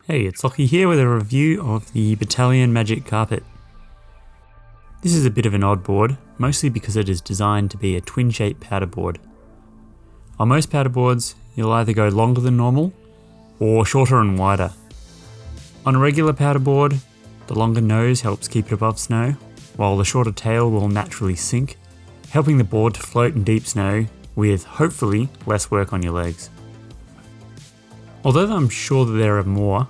Hey, it's Lockie here with a review of the Bataleon Magic Carpet. This is a bit of an odd board, mostly because it is designed to be a twin-shape powder board. On most powder boards, you'll either go longer than normal, or shorter and wider. On a regular powder board, the longer nose helps keep it above snow, while the shorter tail will naturally sink, helping the board to float in deep snow with, hopefully, less work on your legs. Although I'm sure that there are more,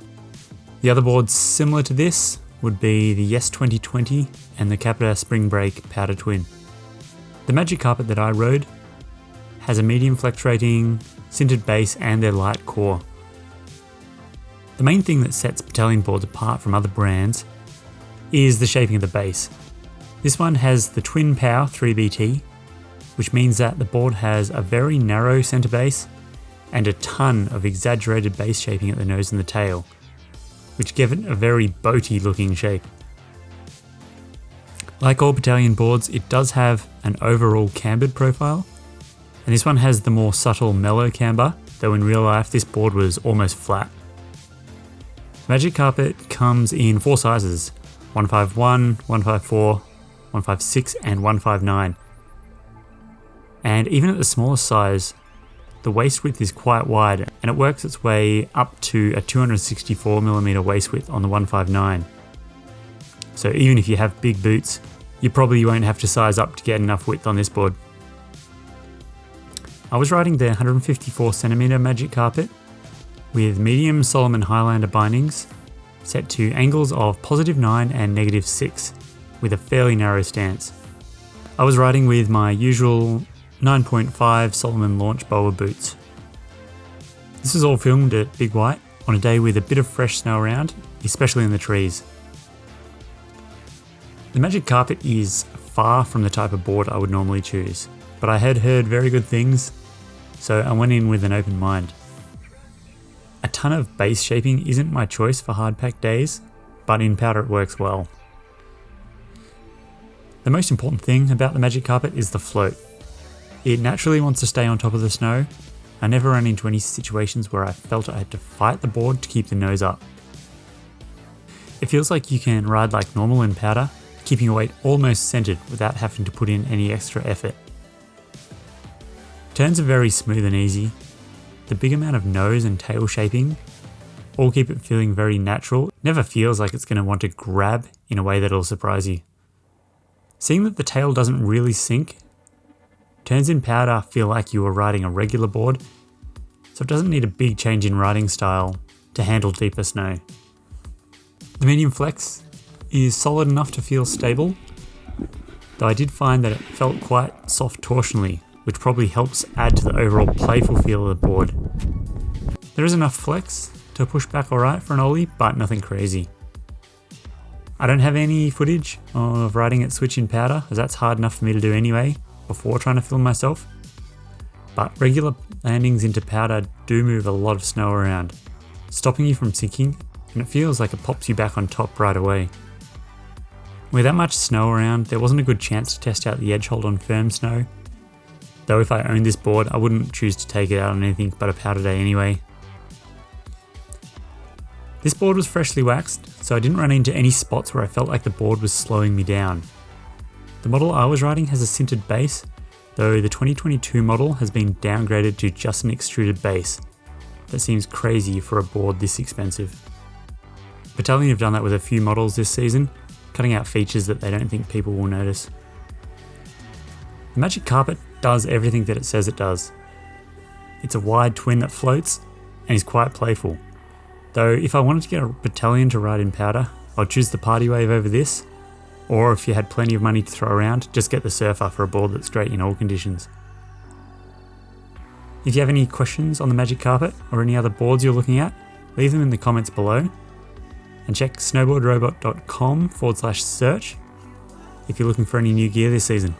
the other boards similar to this would be the Yes 2020 and the Capita Spring Break Powder Twin. The Magic Carpet that I rode has a medium flex rating, sintered base and their light core. The main thing that sets Bataleon boards apart from other brands is the shaping of the base. This one has the Twin Power 3BT, which means that the board has a very narrow centre base and a ton of exaggerated base shaping at the nose and the tail, which give it a very boaty looking shape. Like all Bataleon boards, it does have an overall cambered profile, and this one has the more subtle mellow camber, though in real life this board was almost flat. Magic Carpet comes in 4 sizes, 151, 154, 156 and 159. And even at the smallest size, the waist width is quite wide, and it works its way up to a 264mm waist width on the 159. So even if you have big boots, you probably won't have to size up to get enough width on this board. I was riding the 154cm Magic Carpet with medium Solomon Highlander bindings set to angles of +9 and -6 with a fairly narrow stance. I was riding with my usual 9.5 Solomon launch boa boots. This was all filmed at Big White on a day with a bit of fresh snow around, especially in the trees. The Magic Carpet is far from the type of board I would normally choose, but I had heard very good things, so I went in with an open mind. A ton of base shaping isn't my choice for hard pack days, but in powder it works well. The most important thing about the Magic Carpet is the float. It naturally wants to stay on top of the snow. I never ran into any situations where I felt I had to fight the board to keep the nose up. It feels like you can ride like normal in powder, keeping your weight almost centered without having to put in any extra effort. Turns are very smooth and easy. The big amount of nose and tail shaping all keep it feeling very natural. It never feels like it's going to want to grab in a way that'll surprise you. Seeing that the tail doesn't really sink, turns in powder feel like you are riding a regular board, so it doesn't need a big change in riding style to handle deeper snow. The medium flex is solid enough to feel stable, though I did find that it felt quite soft torsionally, which probably helps add to the overall playful feel of the board. There is enough flex to push back alright for an ollie, but nothing crazy. I don't have any footage of riding it switch in powder, as that's hard enough for me to do anyway before trying to film myself, but regular landings into powder do move a lot of snow around, stopping you from sinking, and it feels like it pops you back on top right away. With that much snow around, there wasn't a good chance to test out the edge hold on firm snow, though if I owned this board I wouldn't choose to take it out on anything but a powder day anyway. This board was freshly waxed, so I didn't run into any spots where I felt like the board was slowing me down. The model I was riding has a sintered base, though the 2022 model has been downgraded to just an extruded base. That seems crazy for a board this expensive. Bataleon have done that with a few models this season, cutting out features that they don't think people will notice. The Magic Carpet does everything that it says it does. It's a wide twin that floats and is quite playful. Though if I wanted to get a Bataleon to ride in powder, I'd choose the Party Wave over this, or if you had plenty of money to throw around, just get the Surfer for a board that's great in all conditions. If you have any questions on the Magic Carpet or any other boards you're looking at, leave them in the comments below, and check snowboardrobot.com/search if you're looking for any new gear this season.